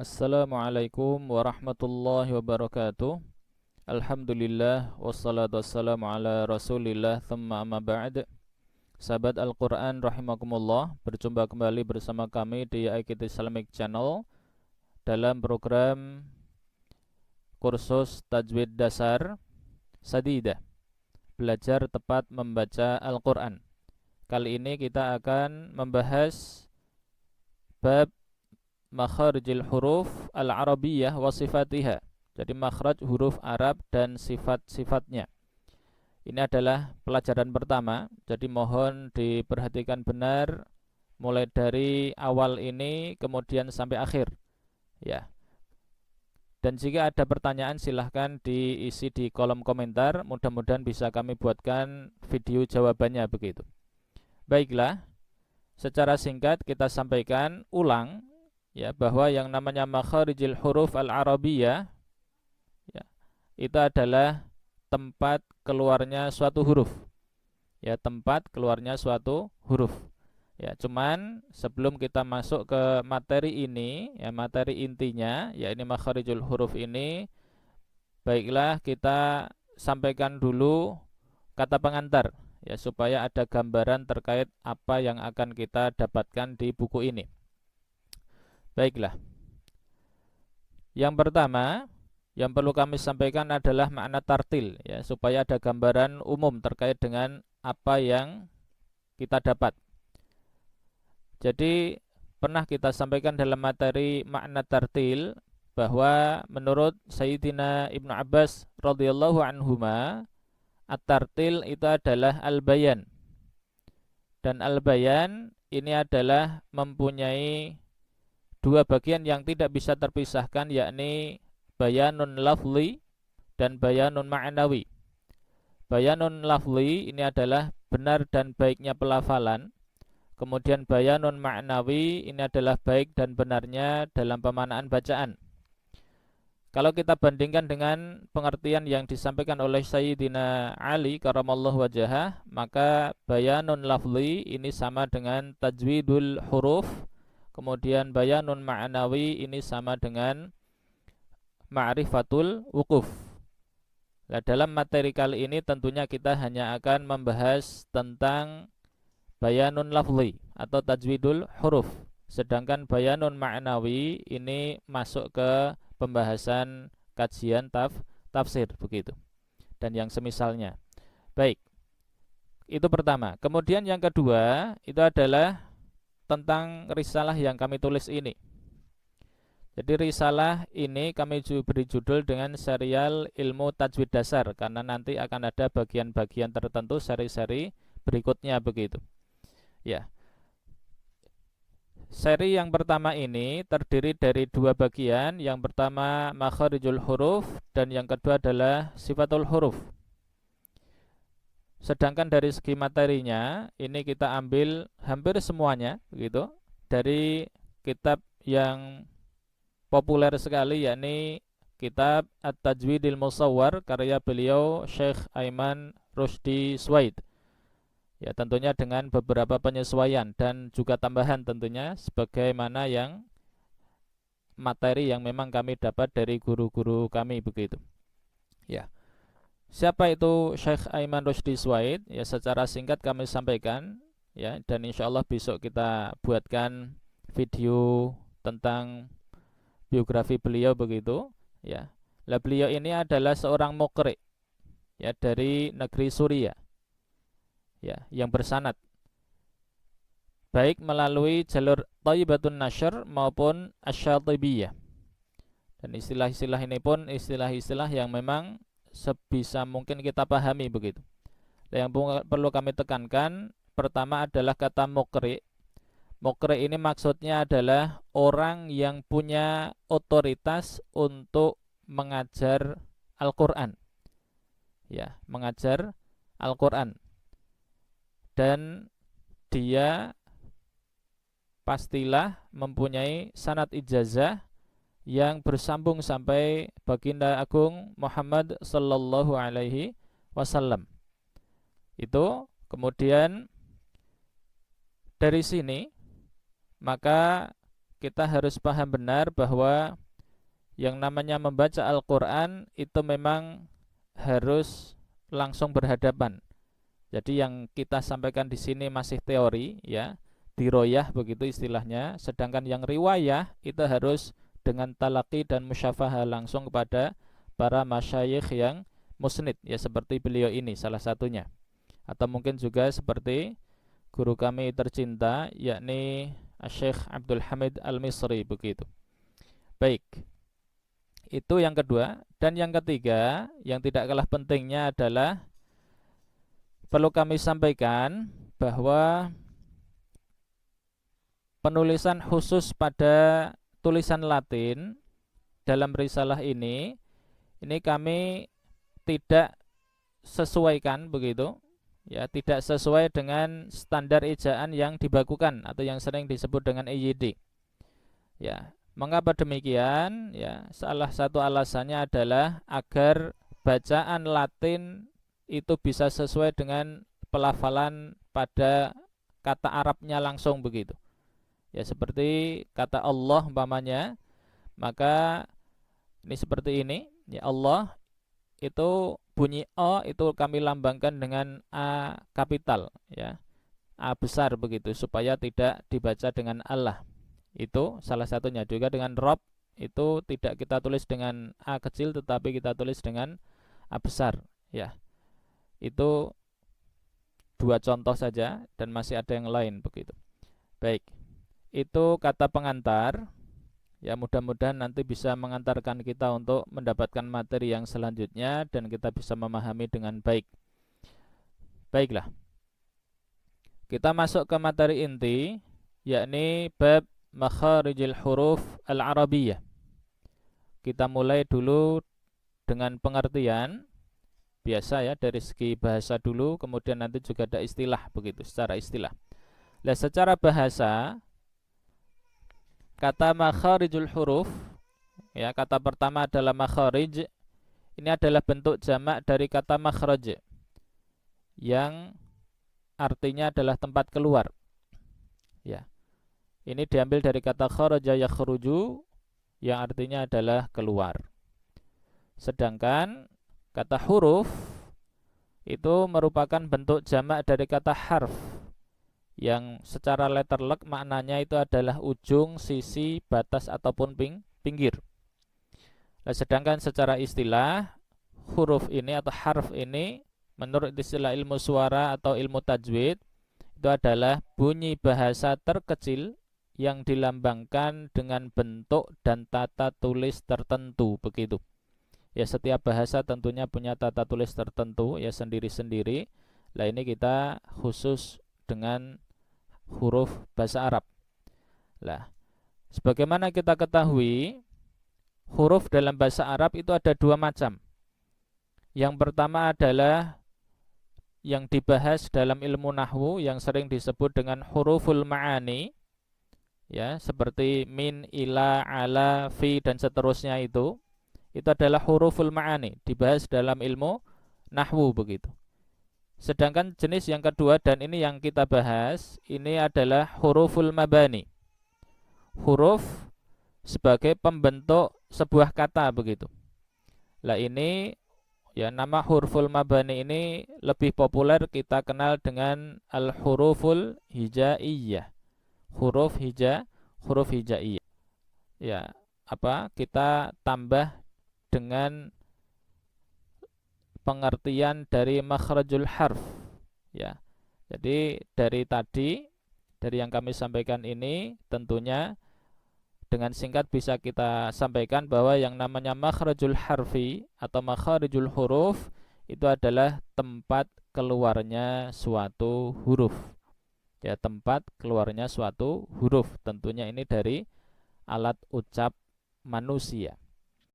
Assalamualaikum warahmatullahi wabarakatuh. Alhamdulillah wassalatu wassalamu ala Rasulillah thumma amma ba'd. Sahabat Al-Qur'an rahimakumullah, berjumpa kembali bersama kami di IKT Islamic Channel dalam program kursus tajwid dasar Sadidah, belajar tepat membaca Al-Qur'an. Kali ini kita akan membahas bab makharijil huruf al-arabiyyah wa sifatiha. Jadi makhraj huruf Arab dan sifat-sifatnya. Ini adalah pelajaran pertama, jadi mohon diperhatikan benar mulai dari awal ini kemudian sampai akhir. Ya. Dan jika ada pertanyaan silahkan diisi di kolom komentar, mudah-mudahan bisa kami buatkan video jawabannya begitu. Baiklah, secara singkat kita sampaikan ulang ya, bahwa yang namanya makharijil huruf al-arabiyyah ya, itu adalah tempat keluarnya suatu huruf. Ya, tempat keluarnya suatu huruf. Ya, cuman sebelum kita masuk ke materi ini, ya materi intinya, ya ini makharijul huruf ini, baiklah kita sampaikan dulu kata pengantar ya, supaya ada gambaran terkait apa yang akan kita dapatkan di buku ini. Baiklah, yang pertama yang perlu kami sampaikan adalah makna tartil ya, supaya ada gambaran umum terkait dengan apa yang kita dapat. Jadi pernah kita sampaikan dalam materi makna tartil bahwa menurut Sayyidina Ibnu Abbas radhiyallahu anhuma, at-tartil itu adalah al-bayan. Dan al-bayan ini adalah mempunyai dua bagian yang tidak bisa terpisahkan, yakni bayanun lafzi dan bayanun ma'nawi. Bayanun lafzi ini adalah benar dan baiknya pelafalan. Kemudian bayanun ma'nawi ini adalah baik dan benarnya dalam pemaknaan bacaan. Kalau kita bandingkan dengan pengertian yang disampaikan oleh Sayyidina Ali karamallahu wajhah, maka bayanun lafzi ini sama dengan tajwidul huruf. Kemudian bayanun ma'nawi ini sama dengan ma'rifatul wukuf. Nah, dalam materi kali ini tentunya kita hanya akan membahas tentang bayanun lafzi atau tajwidul huruf. Sedangkan bayanun ma'nawi ini masuk ke pembahasan kajian tafsir begitu. Dan yang semisalnya. Baik. Itu pertama. Kemudian yang kedua itu adalah tentang risalah yang kami tulis ini. Jadi risalah ini kami beri judul dengan serial ilmu tajwid dasar, karena nanti akan ada bagian-bagian tertentu seri-seri berikutnya begitu. Ya. Seri yang pertama ini terdiri dari dua bagian. Yang pertama makharijul huruf dan yang kedua adalah sifatul huruf. Sedangkan dari segi materinya ini kita ambil hampir semuanya begitu dari kitab yang populer sekali, yakni kitab At-Tajwidil Musawwar karya beliau Syekh Aiman Rushdi Swaid. Ya, tentunya dengan beberapa penyesuaian dan juga tambahan tentunya sebagaimana yang materi yang memang kami dapat dari guru-guru kami begitu. Ya. Siapa itu Syekh Aiman Rushdi Swaid? Ya, secara singkat kami sampaikan ya, dan insyaallah besok kita buatkan video tentang biografi beliau begitu ya. Lah beliau ini adalah seorang muqri ya dari negeri Suriah. Ya, yang bersanad baik melalui jalur Thayyibatun Nashr maupun Asy-Syatibiyah. Dan istilah-istilah ini pun istilah-istilah yang memang sebisa mungkin kita pahami begitu. Dan yang perlu kami tekankan pertama adalah kata muqri. Muqri ini maksudnya adalah orang yang punya otoritas untuk mengajar Al-Qur'an. Ya, mengajar Al-Qur'an. Dan dia pastilah mempunyai sanad ijazah yang bersambung sampai baginda agung Muhammad sallallahu alaihi wasallam. Itu kemudian dari sini maka kita harus paham benar bahwa yang namanya membaca Al-Quran itu memang harus langsung berhadapan. Jadi yang kita sampaikan di sini masih teori, ya, diroyah begitu istilahnya. Sedangkan yang riwayah itu harus dengan talaqi dan musyafahah langsung kepada para masyayikh yang musnid, ya, seperti beliau ini salah satunya. Atau mungkin juga seperti guru kami tercinta, yakni Syekh Abdul Hamid Al-Misri begitu. Baik, itu yang kedua. Dan yang ketiga, yang tidak kalah pentingnya adalah perlu kami sampaikan bahwa penulisan khusus pada tulisan Latin dalam risalah ini kami tidak sesuaikan begitu, ya, tidak sesuai dengan standar ejaan yang dibakukan atau yang sering disebut dengan EYD. Ya, mengapa demikian? Ya, salah satu alasannya adalah agar bacaan Latin itu bisa sesuai dengan pelafalan pada kata Arabnya langsung begitu. Ya, seperti kata Allah umpamanya, maka ini seperti ini, ya, Allah itu bunyi O itu kami lambangkan dengan A kapital, ya, A besar begitu, supaya tidak dibaca dengan Allah. Itu salah satunya. Juga dengan Rob itu tidak kita tulis dengan A kecil, tetapi kita tulis dengan A besar, ya. Itu dua contoh saja dan masih ada yang lain begitu. Baik, itu kata pengantar. Ya, mudah-mudahan nanti bisa mengantarkan kita untuk mendapatkan materi yang selanjutnya dan kita bisa memahami dengan baik. Baiklah, kita masuk ke materi inti, yakni bab makharijil huruf al-arabiyyah. Kita mulai dulu dengan pengertian biasa, ya, dari segi bahasa dulu, kemudian nanti juga ada istilah begitu, secara istilah. Nah, secara bahasa, kata makharijul huruf, ya, kata pertama adalah makharij. Ini adalah bentuk jamak dari kata makhraj, yang artinya adalah tempat keluar. Ya, ini diambil dari kata kharaja yakhruju, yang artinya adalah keluar. Sedangkan kata huruf itu merupakan bentuk jamak dari kata harf, yang secara letterlek maknanya itu adalah ujung, sisi, batas ataupun pinggir. Nah, sedangkan secara istilah, huruf ini atau harf ini menurut istilah ilmu suara atau ilmu tajwid itu adalah bunyi bahasa terkecil yang dilambangkan dengan bentuk dan tata tulis tertentu begitu. Ya, setiap bahasa tentunya punya tata tulis tertentu, ya, sendiri-sendiri. Nah, ini kita khusus dengan huruf bahasa Arab. Nah, sebagaimana kita ketahui, huruf dalam bahasa Arab itu ada dua macam. Yang pertama adalah yang dibahas dalam ilmu nahwu yang sering disebut dengan huruful ma'ani, ya, seperti min, ila, ala, fi dan seterusnya itu adalah huruful ma'ani, dibahas dalam ilmu nahwu begitu. Sedangkan jenis yang kedua, dan ini yang kita bahas, ini adalah huruful mabani, huruf sebagai pembentuk sebuah kata begitu. Lah, ini, ya, nama huruful mabani ini lebih populer kita kenal dengan al-huruful hijaiyah, huruf hijaiyah. Ya, kita tambah dengan pengertian dari makhrajul harf, ya. Jadi dari yang kami sampaikan ini tentunya dengan singkat bisa kita sampaikan bahwa yang namanya makhrajul harfi atau makharijul huruf itu adalah tempat keluarnya suatu huruf. Ya, tempat keluarnya suatu huruf. Tentunya ini dari alat ucap manusia.